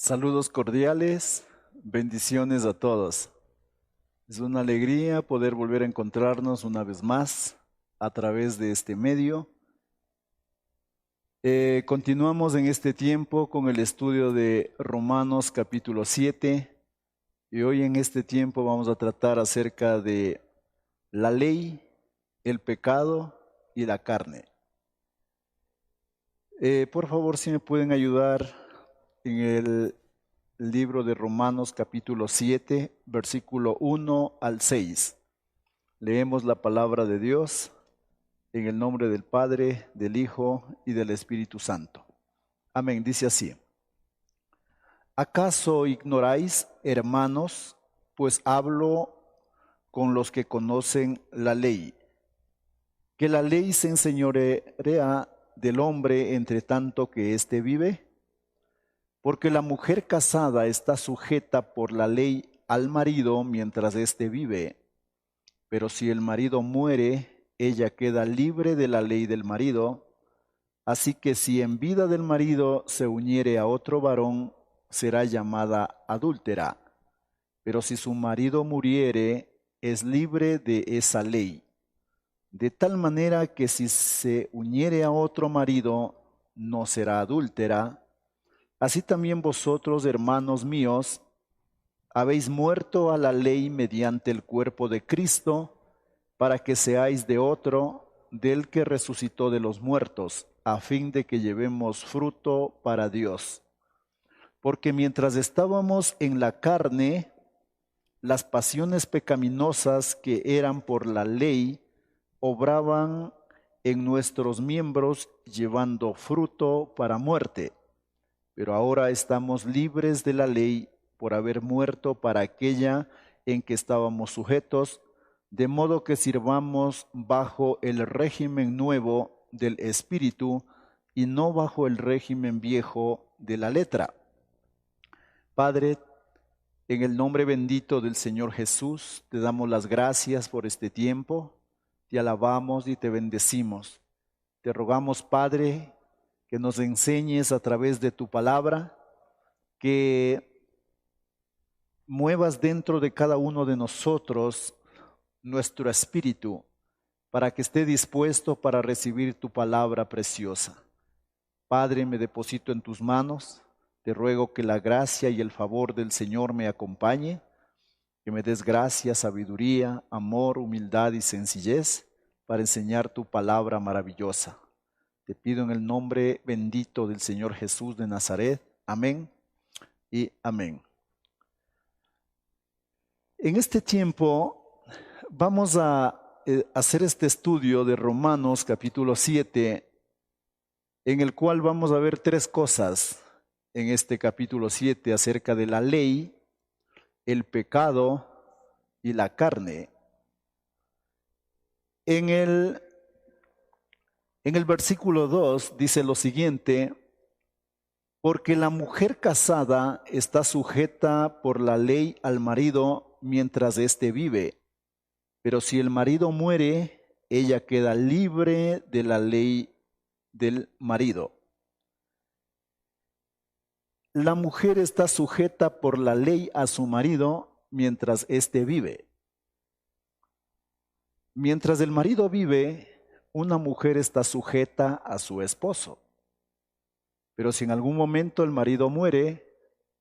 Saludos cordiales, bendiciones a todos. Es una alegría poder volver a encontrarnos una vez más a través de este medio. Continuamos en este tiempo con el estudio de Romanos capítulo 7 y hoy en este tiempo vamos a tratar acerca de la ley, el pecado y la carne. Por favor, si me pueden ayudar en el libro de Romanos capítulo 7, versículo 1 al 6. Leemos la palabra de Dios en el nombre del Padre, del Hijo y del Espíritu Santo. Amén. Dice así: ¿Acaso ignoráis, hermanos, pues hablo con los que conocen la ley, que la ley se enseñorea del hombre entre tanto que éste vive? Porque la mujer casada está sujeta por la ley al marido mientras éste vive, pero si el marido muere, ella queda libre de la ley del marido. Así que si en vida del marido se uniere a otro varón, será llamada adúltera. Pero si su marido muriere, es libre de esa ley. De tal manera que si se uniere a otro marido, no será adúltera. Así también vosotros, hermanos míos, habéis muerto a la ley mediante el cuerpo de Cristo, para que seáis de otro, del que resucitó de los muertos, a fin de que llevemos fruto para Dios. Porque mientras estábamos en la carne, las pasiones pecaminosas que eran por la ley obraban en nuestros miembros, llevando fruto para muerte. Pero ahora estamos libres de la ley por haber muerto para aquella en que estábamos sujetos, de modo que sirvamos bajo el régimen nuevo del Espíritu y no bajo el régimen viejo de la letra. Padre, en el nombre bendito del Señor Jesús, te damos las gracias por este tiempo, te alabamos y te bendecimos. Te rogamos, Padre, que nos enseñes a través de tu palabra, que muevas dentro de cada uno de nosotros nuestro espíritu para que esté dispuesto para recibir tu palabra preciosa. Padre, me deposito en tus manos, te ruego que la gracia y el favor del Señor me acompañe, que me des gracia, sabiduría, amor, humildad y sencillez para enseñar tu palabra maravillosa. Te pido en el nombre bendito del Señor Jesús de Nazaret. Amén y amén. En este tiempo vamos a hacer este estudio de Romanos capítulo 7, en el cual vamos a ver tres cosas en este capítulo 7 acerca de la ley, el pecado y la carne. En el versículo 2 dice lo siguiente: porque la mujer casada está sujeta por la ley al marido mientras éste vive, pero si el marido muere, ella queda libre de la ley del marido. La mujer está sujeta por la ley a su marido mientras éste vive. Mientras el marido vive, una mujer está sujeta a su esposo. Pero si en algún momento el marido muere,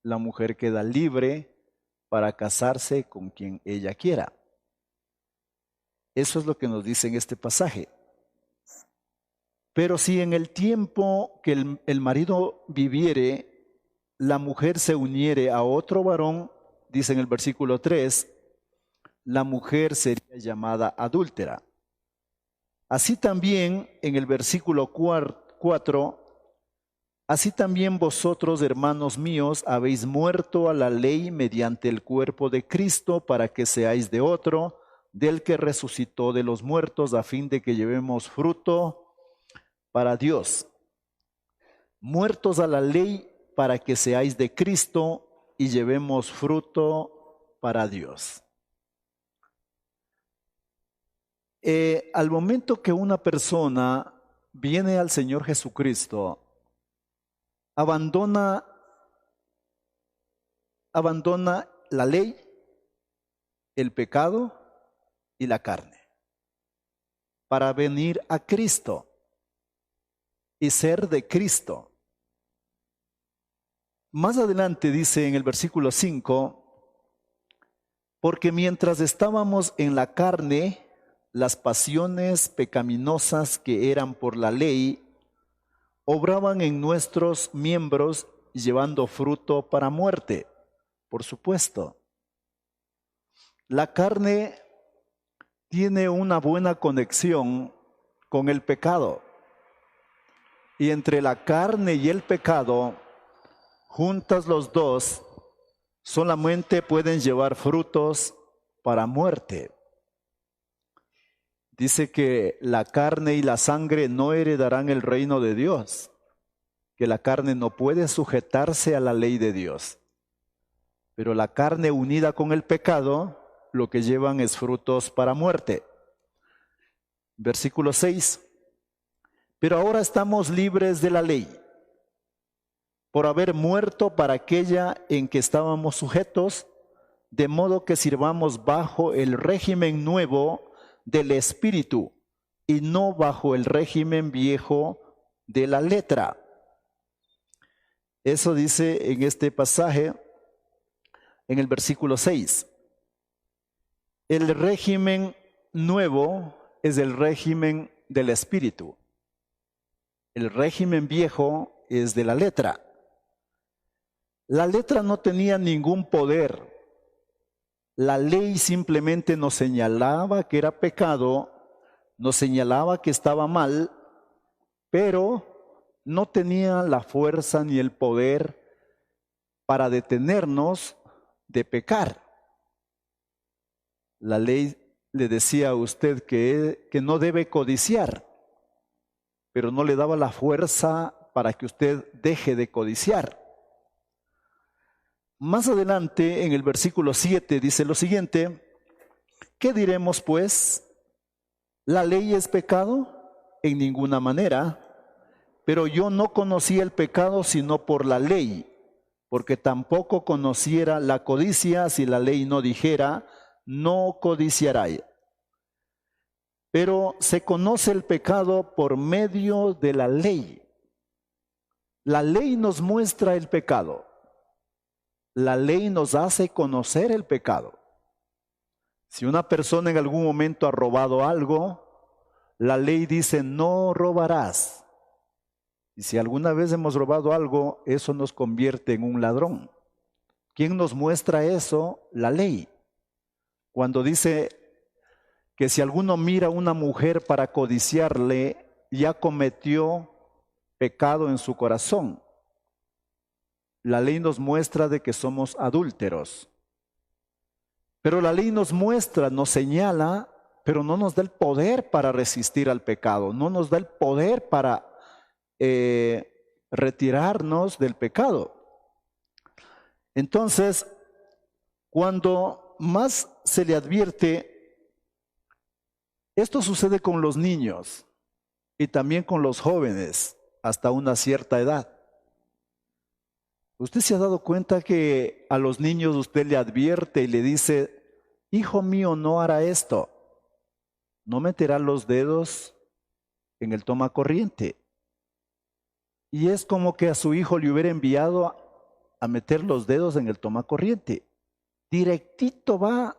la mujer queda libre para casarse con quien ella quiera. Eso es lo que nos dice en este pasaje. Pero si en el tiempo que el marido viviere, la mujer se uniere a otro varón, dice en el versículo 3, la mujer sería llamada adúltera. Así también en el versículo 4, así también vosotros, hermanos míos, habéis muerto a la ley mediante el cuerpo de Cristo para que seáis de otro, del que resucitó de los muertos, a fin de que llevemos fruto para Dios. Muertos a la ley para que seáis de Cristo y llevemos fruto para Dios. Al momento que una persona viene al Señor Jesucristo, abandona abandona la ley, el pecado y la carne para venir a Cristo y ser de Cristo. Más adelante dice en el versículo 5, porque mientras estábamos en la carne, las pasiones pecaminosas que eran por la ley obraban en nuestros miembros llevando fruto para muerte. Por supuesto, la carne tiene una buena conexión con el pecado. Y entre la carne y el pecado, juntas los dos, solamente pueden llevar frutos para muerte. Dice que la carne y la sangre no heredarán el reino de Dios, que la carne no puede sujetarse a la ley de Dios. Pero la carne unida con el pecado, lo que llevan es frutos para muerte. Versículo 6. Pero ahora estamos libres de la ley, por haber muerto para aquella en que estábamos sujetos, de modo que sirvamos bajo el régimen nuevo del Espíritu y no bajo el régimen viejo de la letra. Eso dice en este pasaje, en el versículo 6. El régimen nuevo es el régimen del Espíritu. El régimen viejo es de la letra. La letra no tenía ningún poder. La ley simplemente nos señalaba que era pecado, nos señalaba que estaba mal, pero no tenía la fuerza ni el poder para detenernos de pecar. La ley le decía a usted que no debe codiciar, pero no le daba la fuerza para que usted deje de codiciar. Más adelante, en el versículo 7, dice lo siguiente: ¿qué diremos pues? ¿La ley es pecado? En ninguna manera. Pero yo no conocí el pecado sino por la ley, porque tampoco conociera la codicia si la ley no dijera, no codiciarás. Pero se conoce el pecado por medio de la ley. La ley nos muestra el pecado. La ley nos hace conocer el pecado. Si una persona en algún momento ha robado algo, la ley dice no robarás. Y si alguna vez hemos robado algo, eso nos convierte en un ladrón. ¿Quién nos muestra eso? La ley. Cuando dice que si alguno mira a una mujer para codiciarle, ya cometió pecado en su corazón. La ley nos muestra de que somos adúlteros. Pero la ley nos muestra, nos señala, pero no nos da el poder para resistir al pecado, no nos da el poder para retirarnos del pecado. Entonces, cuando más se le advierte, esto sucede con los niños y también con los jóvenes hasta una cierta edad. ¿Usted se ha dado cuenta que a los niños usted le advierte y le dice, hijo mío, no hará esto? No meterá los dedos en el tomacorriente. Y es como que a su hijo le hubiera enviado a meter los dedos en el tomacorriente. Directito va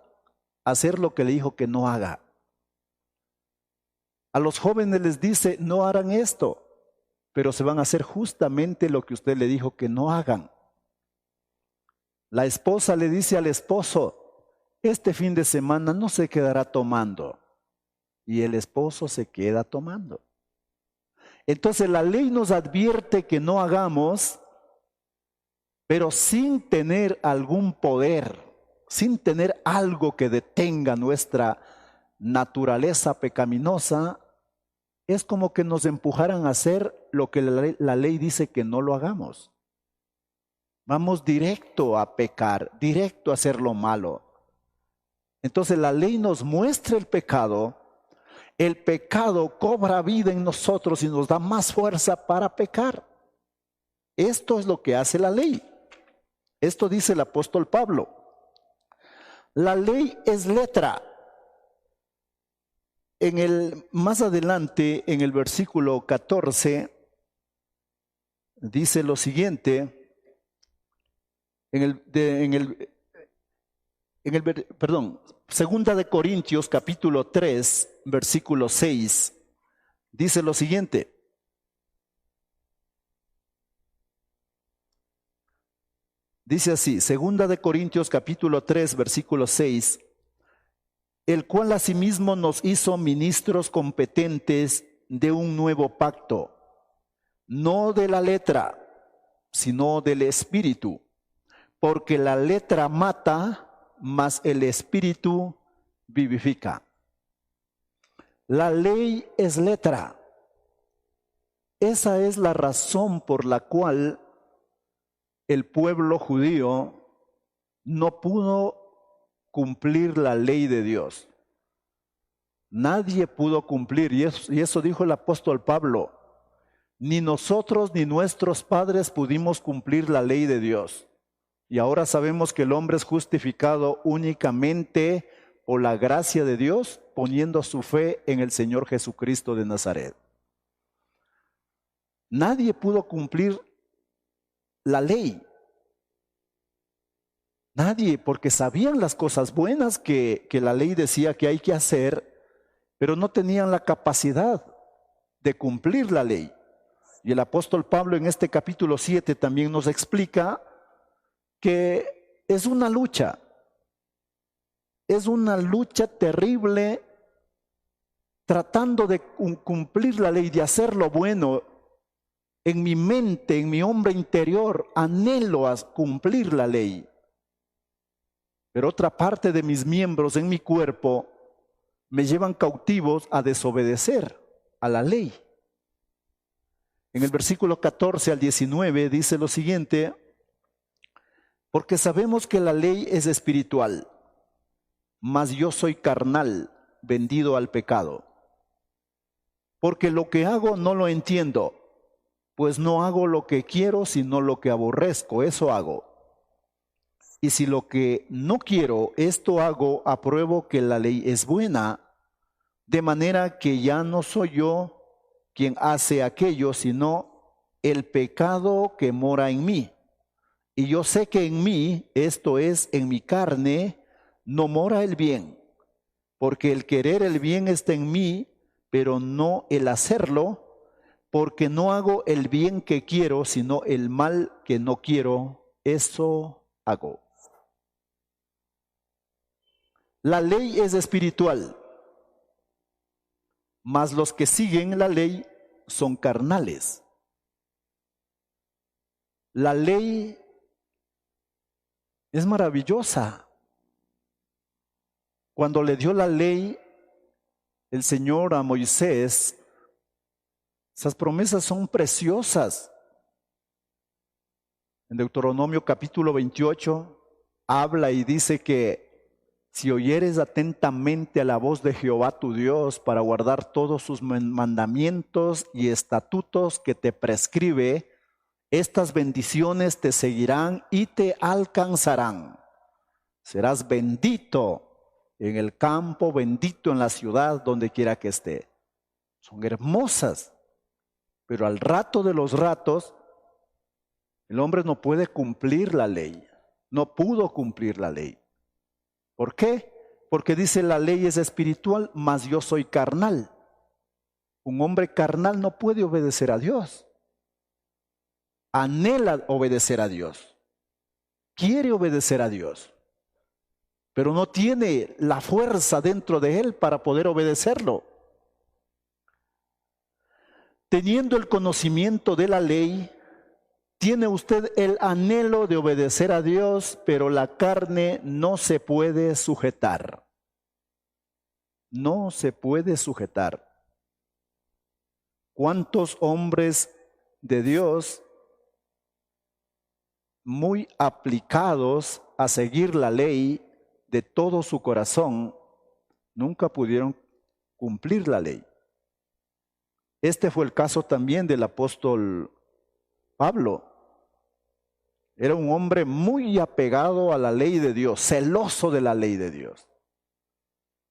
a hacer lo que le dijo que no haga. A los jóvenes les dice, no harán esto, pero se van a hacer justamente lo que usted le dijo que no hagan. La esposa le dice al esposo, este fin de semana no se quedará tomando. Y el esposo se queda tomando. Entonces la ley nos advierte que no hagamos, pero sin tener algún poder, sin tener algo que detenga nuestra naturaleza pecaminosa, es como que nos empujaran a hacer lo que la ley dice que no lo hagamos. Vamos directo a pecar, directo a hacer lo malo. Entonces la ley nos muestra el pecado cobra vida en nosotros y nos da más fuerza para pecar. Esto es lo que hace la ley. Esto dice el apóstol Pablo. La ley es letra. Más adelante, en el versículo 14, dice lo siguiente. Segunda de Corintios capítulo 3, versículo 6, dice lo siguiente. Dice así, Segunda de Corintios capítulo 3, versículo 6, el cual asimismo nos hizo ministros competentes de un nuevo pacto, no de la letra, sino del espíritu, porque la letra mata, mas el espíritu vivifica. La ley es letra. Esa es la razón por la cual el pueblo judío no pudo cumplir la ley de Dios. Nadie pudo cumplir, y eso dijo el apóstol Pablo. Ni nosotros ni nuestros padres pudimos cumplir la ley de Dios. Y ahora sabemos que el hombre es justificado únicamente por la gracia de Dios, poniendo su fe en el Señor Jesucristo de Nazaret. Nadie pudo cumplir la ley. Nadie, porque sabían las cosas buenas que la ley decía que hay que hacer, pero no tenían la capacidad de cumplir la ley. Y el apóstol Pablo en este capítulo 7 también nos explica que es una lucha terrible tratando de cumplir la ley, de hacer lo bueno. En mi mente, en mi hombre interior, anhelo a cumplir la ley. Pero otra parte de mis miembros en mi cuerpo me llevan cautivos a desobedecer a la ley. En el versículo 14 al 19 dice lo siguiente, porque sabemos que la ley es espiritual, mas yo soy carnal, vendido al pecado. Porque lo que hago no lo entiendo, pues no hago lo que quiero, sino lo que aborrezco, eso hago. Y si lo que no quiero, esto hago, apruebo que la ley es buena, de manera que ya no soy yo quien hace aquello, sino el pecado que mora en mí. Y yo sé que en mí, esto es, en mi carne, no mora el bien, porque el querer el bien está en mí, pero no el hacerlo, porque no hago el bien que quiero, sino el mal que no quiero, eso hago. La ley es espiritual, mas los que siguen la ley son carnales. La ley es maravillosa. Cuando le dio la ley el Señor a Moisés, esas promesas son preciosas. En Deuteronomio capítulo 28 habla y dice que si oyeres atentamente a la voz de Jehová tu Dios para guardar todos sus mandamientos y estatutos que te prescribe, estas bendiciones te seguirán y te alcanzarán. Serás bendito en el campo, bendito en la ciudad, donde quiera que esté. Son hermosas, pero al rato de los ratos, el hombre no puede cumplir la ley. No pudo cumplir la ley. ¿Por qué? Porque dice la ley es espiritual, mas yo soy carnal. Un hombre carnal no puede obedecer a Dios. Anhela obedecer a Dios. Quiere obedecer a Dios. Pero no tiene la fuerza dentro de él para poder obedecerlo. Teniendo el conocimiento de la ley, tiene usted el anhelo de obedecer a Dios, pero la carne no se puede sujetar. No se puede sujetar. ¿Cuántos hombres de Dios muy aplicados a seguir la ley de todo su corazón nunca pudieron cumplir la ley? Este fue el caso también del apóstol Pablo. Era un hombre muy apegado a la ley de Dios, celoso de la ley de Dios.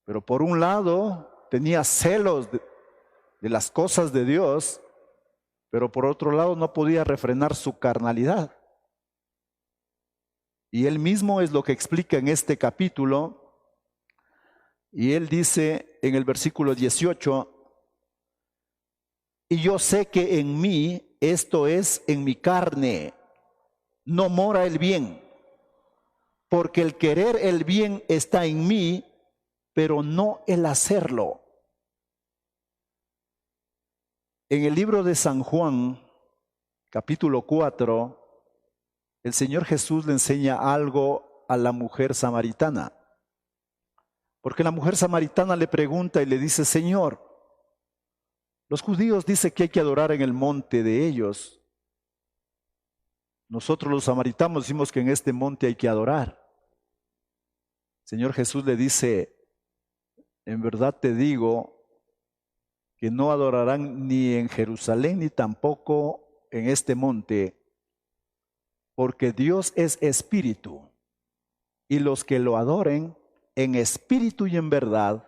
Pero por un lado tenía celos de las cosas de Dios, pero por otro lado no podía refrenar su carnalidad. Y él mismo es lo que explica en este capítulo. Y él dice en el versículo 18, y yo sé que en mí, esto es, en mi carne, no mora el bien, porque el querer el bien está en mí, pero no el hacerlo. En el libro de San Juan, capítulo 4, el Señor Jesús le enseña algo a la mujer samaritana. Porque la mujer samaritana le pregunta y le dice, Señor, los judíos dicen que hay que adorar en el monte de ellos. Nosotros los samaritanos decimos que en este monte hay que adorar. Señor Jesús le dice, en verdad te digo que no adorarán ni en Jerusalén ni tampoco en este monte, porque Dios es espíritu, y los que lo adoren en espíritu y en verdad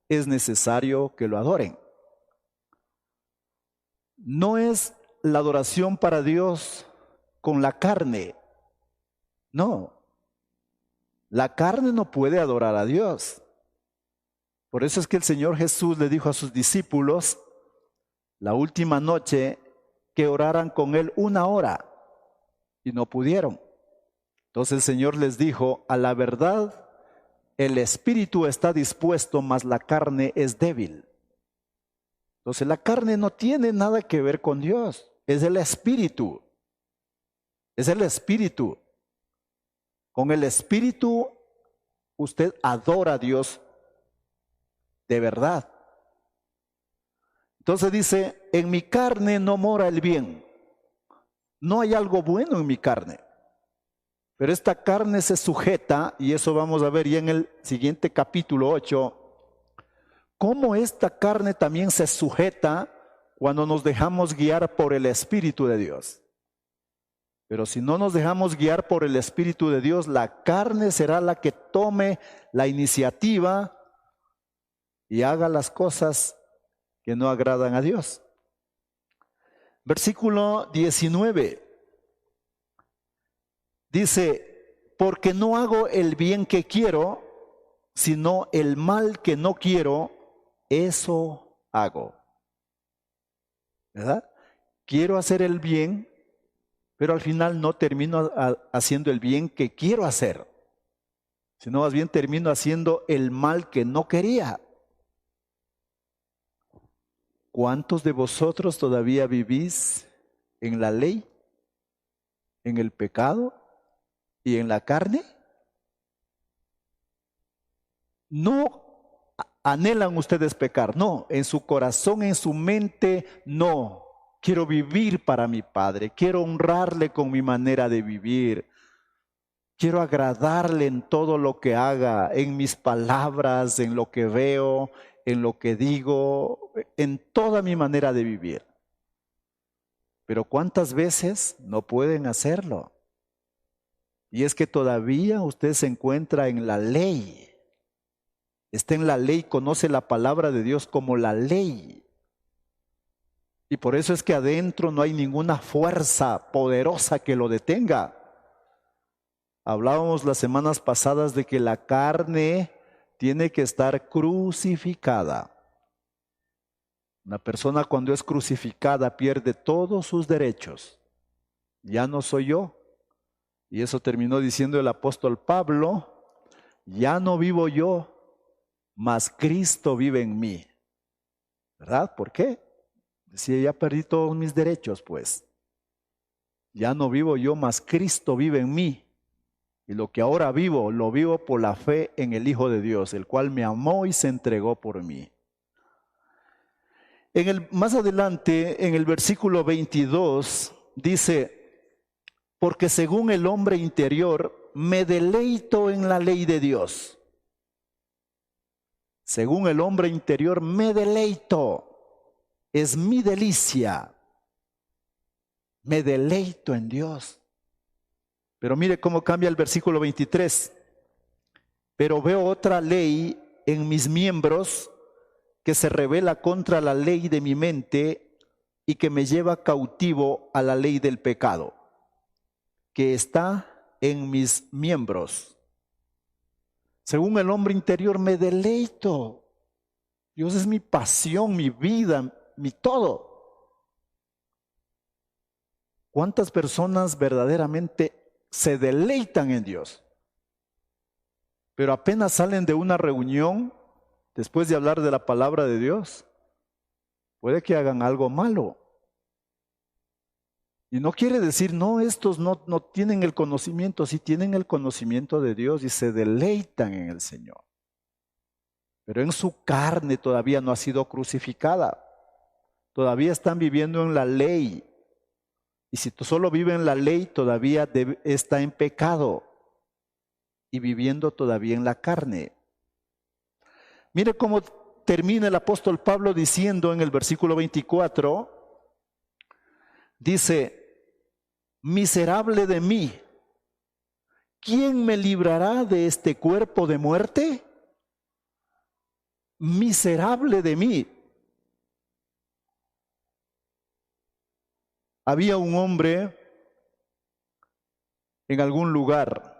es necesario que lo adoren. No es la adoración para Dios con la carne, no. La carne no puede adorar a Dios. Por eso es que el Señor Jesús le dijo a sus discípulos la última noche que oraran con Él 1 hora y no pudieron. Entonces el Señor les dijo, a la verdad, el espíritu está dispuesto, mas la carne es débil. Entonces la carne no tiene nada que ver con Dios, es el espíritu. Es el espíritu. Con el espíritu usted adora a Dios de verdad. Entonces dice, en mi carne no mora el bien. No hay algo bueno en mi carne. Pero esta carne se sujeta, y eso vamos a ver ya en el siguiente capítulo 8, cómo esta carne también se sujeta cuando nos dejamos guiar por el Espíritu de Dios. Pero si no nos dejamos guiar por el Espíritu de Dios, la carne será la que tome la iniciativa y haga las cosas que no agradan a Dios. Versículo 19. Dice, porque no hago el bien que quiero, sino el mal que no quiero, eso hago. ¿Verdad? Quiero hacer el bien, pero al final no termino haciendo el bien que quiero hacer, sino más bien termino haciendo el mal que no quería. ¿Cuántos de vosotros todavía vivís en la ley, en el pecado y en la carne? No anhelan ustedes pecar, no, en su corazón, en su mente, no. Quiero vivir para mi Padre, quiero honrarle con mi manera de vivir, quiero agradarle en todo lo que haga, en mis palabras, en lo que veo, en lo que digo, en toda mi manera de vivir. Pero ¿cuántas veces no pueden hacerlo? Y es que todavía usted se encuentra en la ley. Está en la ley, conoce la palabra de Dios como la ley. Y por eso es que adentro no hay ninguna fuerza poderosa que lo detenga. Hablábamos las semanas pasadas de que la carne tiene que estar crucificada. Una persona cuando es crucificada pierde todos sus derechos. Ya no soy yo. Y eso terminó diciendo el apóstol Pablo, ya no vivo yo, mas Cristo vive en mí. ¿Verdad? ¿Por qué? Decía, ya perdí todos mis derechos, pues. Ya no vivo yo, mas Cristo vive en mí. Y lo que ahora vivo, lo vivo por la fe en el Hijo de Dios, el cual me amó y se entregó por mí. Más adelante, en el versículo 22, dice, porque según el hombre interior, me deleito en la ley de Dios. Según el hombre interior, me deleito. Es mi delicia. Me deleito en Dios. Pero mire cómo cambia el versículo 23. Pero veo otra ley en mis miembros que se rebela contra la ley de mi mente y que me lleva cautivo a la ley del pecado, que está en mis miembros. Según el hombre interior me deleito. Dios es mi pasión, mi vida, mi todo. ¿Cuántas personas verdaderamente se deleitan en Dios? Pero apenas salen de una reunión, después de hablar de la palabra de Dios, puede que hagan algo malo. Y no quiere decir, no, estos no tienen el conocimiento, sí tienen el conocimiento de Dios y se deleitan en el Señor. Pero en su carne todavía no ha sido crucificada. Todavía están viviendo en la ley. Y si solo vive en la ley, todavía está en pecado y viviendo todavía en la carne. Mire cómo termina el apóstol Pablo diciendo en el versículo 24, dice, miserable de mí, ¿quién me librará de este cuerpo de muerte? Miserable de mí. Había un hombre en algún lugar.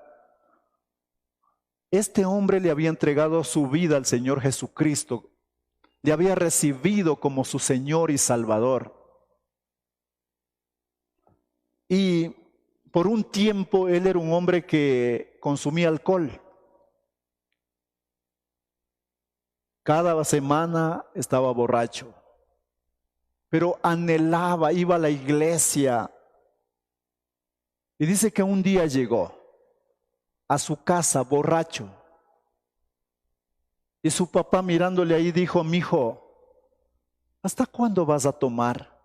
Este hombre le había entregado su vida al Señor Jesucristo. Le había recibido como su Señor y Salvador. Y por un tiempo él era un hombre que consumía alcohol. Cada semana estaba borracho, pero anhelaba, iba a la iglesia. Y dice que un día llegó a su casa borracho. Y su papá mirándole ahí dijo, mijo, ¿hasta cuándo vas a tomar?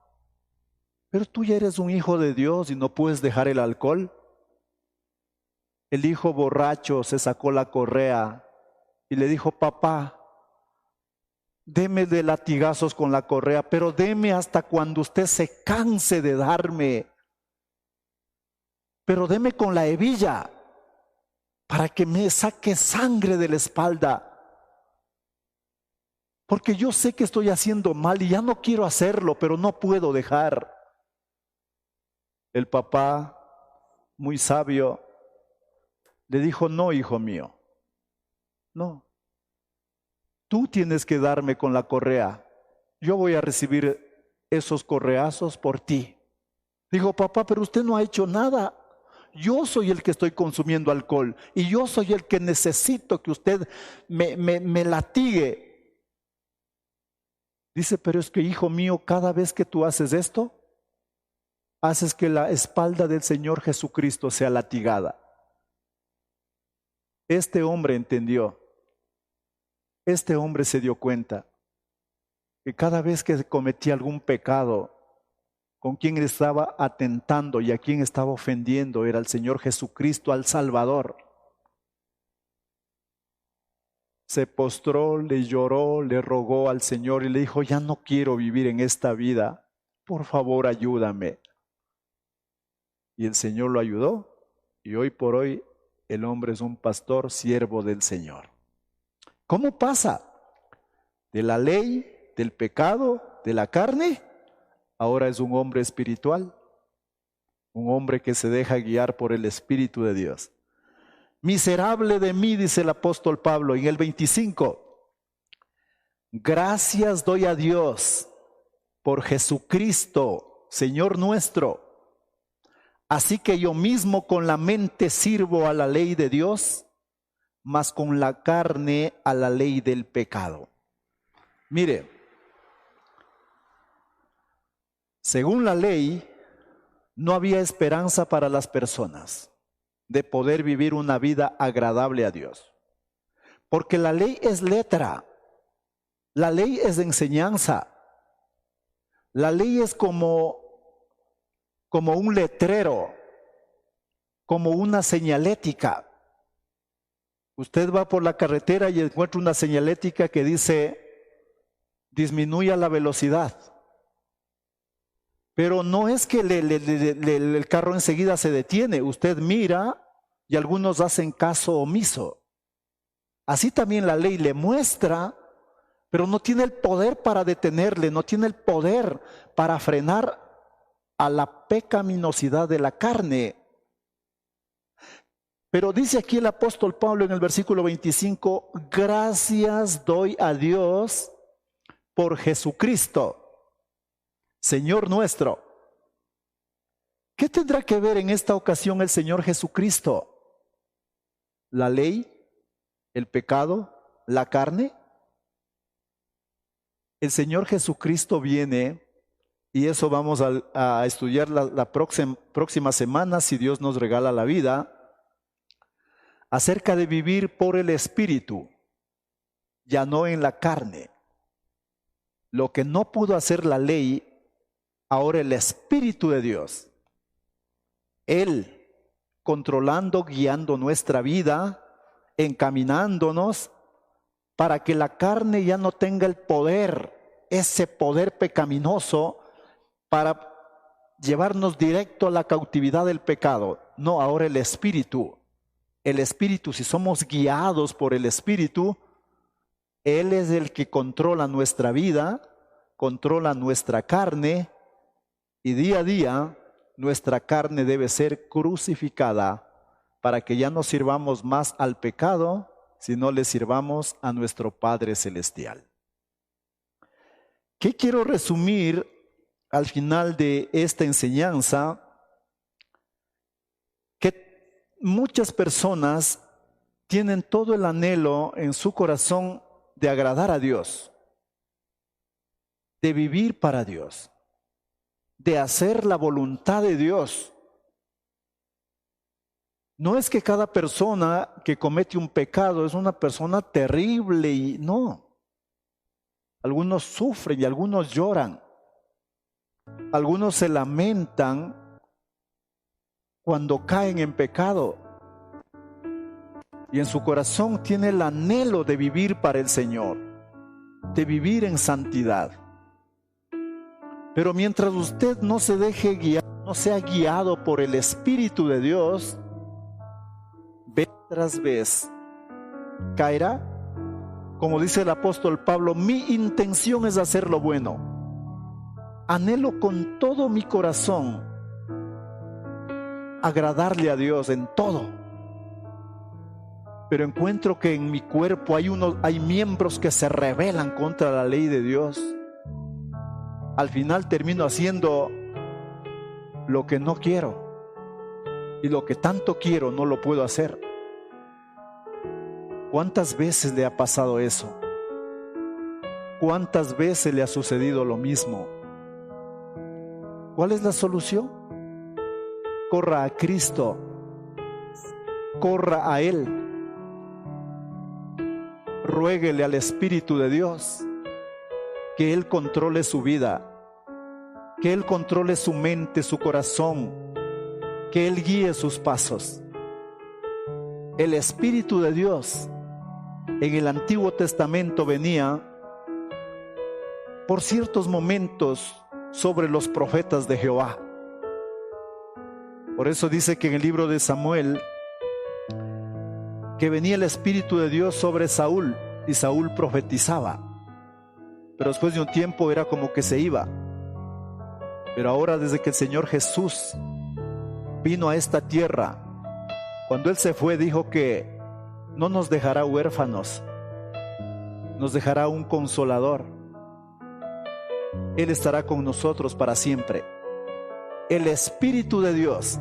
Pero tú ya eres un hijo de Dios y no puedes dejar el alcohol. El hijo borracho se sacó la correa y le dijo, papá, deme de latigazos con la correa, pero deme hasta cuando usted se canse de darme. Pero deme con la hebilla para que me saque sangre de la espalda. Porque yo sé que estoy haciendo mal y ya no quiero hacerlo, pero no puedo dejar. El papá, muy sabio, le dijo, no, hijo mío, no. Tú tienes que darme con la correa. Yo voy a recibir esos correazos por ti. Dijo, papá, pero usted no ha hecho nada. Yo soy el que estoy consumiendo alcohol y yo soy el que necesito que usted me latigue. Dice, pero es que, hijo mío, cada vez que tú haces esto, haces que la espalda del Señor Jesucristo sea latigada. Este hombre entendió. Este hombre se dio cuenta que cada vez que cometía algún pecado, con quien estaba atentando y a quien estaba ofendiendo era al Señor Jesucristo, al Salvador. Se postró, le lloró, le rogó al Señor y le dijo, ya no quiero vivir en esta vida, por favor ayúdame. Y el Señor lo ayudó y hoy por hoy el hombre es un pastor, siervo del Señor. ¿Cómo pasa? De la ley, del pecado, de la carne, ahora es un hombre espiritual, un hombre que se deja guiar por el Espíritu de Dios. Miserable de mí, dice el apóstol Pablo en el 25. Gracias doy a Dios por Jesucristo, Señor nuestro. Así que yo mismo con la mente sirvo a la ley de Dios, mas con la carne a la ley del pecado. Mire, según la ley, no había esperanza para las personas de poder vivir una vida agradable a Dios. Porque la ley es letra, la ley es enseñanza, la ley es como un letrero, como una señalética. Usted va por la carretera y encuentra una señalética que dice, disminuya la velocidad. Pero no es que el carro enseguida se detiene. Usted mira y algunos hacen caso omiso. Así también la ley le muestra, pero no tiene el poder para detenerle, no tiene el poder para frenar a la pecaminosidad de la carne. Pero dice aquí el apóstol Pablo en el versículo 25, gracias doy a Dios por Jesucristo, Señor nuestro. ¿Qué tendrá que ver en esta ocasión el Señor Jesucristo? ¿La ley? ¿El pecado? ¿La carne? El Señor Jesucristo viene, y eso vamos a estudiar la próxima semana, si Dios nos regala la vida, acerca de vivir por el Espíritu, ya no en la carne. Lo que no pudo hacer la ley, ahora el Espíritu de Dios, Él controlando, guiando nuestra vida, encaminándonos para que la carne ya no tenga el poder, ese poder pecaminoso para llevarnos directo a la cautividad del pecado. No, ahora el Espíritu, si somos guiados por el Espíritu, Él es el que controla nuestra vida, controla nuestra carne, y día a día nuestra carne debe ser crucificada para que ya no sirvamos más al pecado, sino le sirvamos a nuestro Padre Celestial. ¿Qué quiero resumir al final de esta enseñanza? Que muchas personas tienen todo el anhelo en su corazón de agradar a Dios, de vivir para Dios, de hacer la voluntad de Dios. No es que cada persona que comete un pecado es una persona terrible, y no. Algunos sufren y algunos lloran. Algunos se lamentan cuando caen en pecado. Y en su corazón tiene el anhelo de vivir para el Señor, de vivir en santidad. Pero mientras usted no se deje guiar, no sea guiado por el Espíritu de Dios, vez tras vez caerá. Como dice el apóstol Pablo, mi intención es hacer lo bueno. Anhelo con todo mi corazón agradarle a Dios en todo. Pero encuentro que en mi cuerpo hay miembros que se rebelan contra la ley de Dios. Al final termino haciendo lo que no quiero, y lo que tanto quiero no lo puedo hacer. ¿Cuántas veces le ha pasado eso? ¿Cuántas veces le ha sucedido lo mismo? ¿Cuál es la solución? Corra a Cristo, corra a Él, ruéguele al Espíritu de Dios que Él controle su vida, que Él controle su mente, su corazón, que Él guíe sus pasos. El Espíritu de Dios en el Antiguo Testamento venía por ciertos momentos sobre los profetas de Jehová. Por eso dice que en el libro de Samuel que venía el Espíritu de Dios sobre Saúl, y Saúl profetizaba, pero después de un tiempo era como que se iba. Pero ahora, desde que el Señor Jesús vino a esta tierra, cuando Él se fue, dijo que no nos dejará huérfanos, nos dejará un consolador. Él estará con nosotros para siempre. El Espíritu de Dios,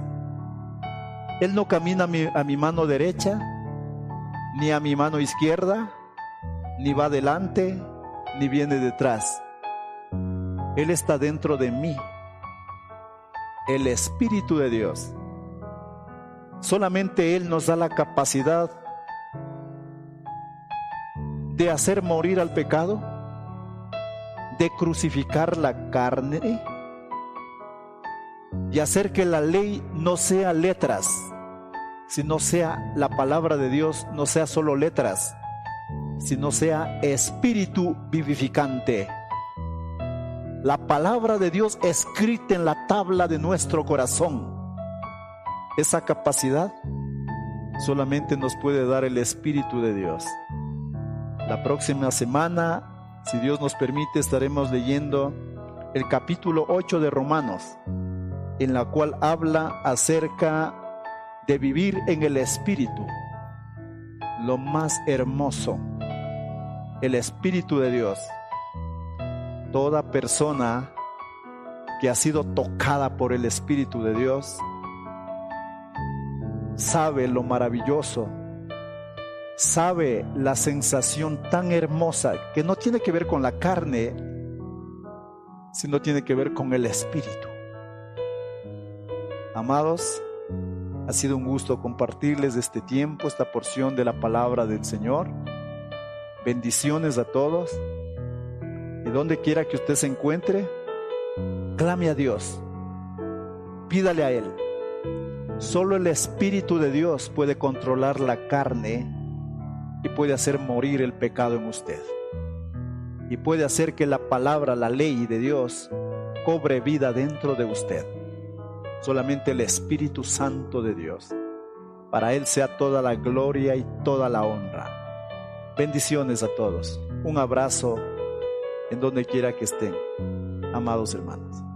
Él no camina a mi mano derecha, ni a mi mano izquierda, ni va adelante, ni viene detrás. Él está dentro de mí. El Espíritu de Dios. Solamente Él nos da la capacidad de hacer morir al pecado, de crucificar la carne y hacer que la ley no sea letras, sino sea la palabra de Dios, no sea solo letras, sino sea espíritu vivificante. la palabra de Dios escrita en la tabla de nuestro corazón. Esa capacidad solamente nos puede dar el Espíritu de Dios. La próxima semana, si Dios nos permite, estaremos leyendo el capítulo 8 de Romanos, en la cual habla acerca de vivir en el Espíritu. Lo más hermoso, el Espíritu de Dios. Toda persona que ha sido tocada por el Espíritu de Dios sabe lo maravilloso, sabe la sensación tan hermosa que no tiene que ver con la carne, sino tiene que ver con el Espíritu. Amados, ha sido un gusto compartirles este tiempo, esta porción de la palabra del Señor. Bendiciones a todos. Y donde quiera que usted se encuentre, clame a Dios, pídale a Él. Solo el Espíritu de Dios puede controlar la carne y puede hacer morir el pecado en usted. Y puede hacer que la palabra, la ley de Dios, cobre vida dentro de usted. Solamente el Espíritu Santo de Dios. Para Él sea toda la gloria y toda la honra. Bendiciones a todos. Un abrazo en donde quiera que estén, amados hermanos.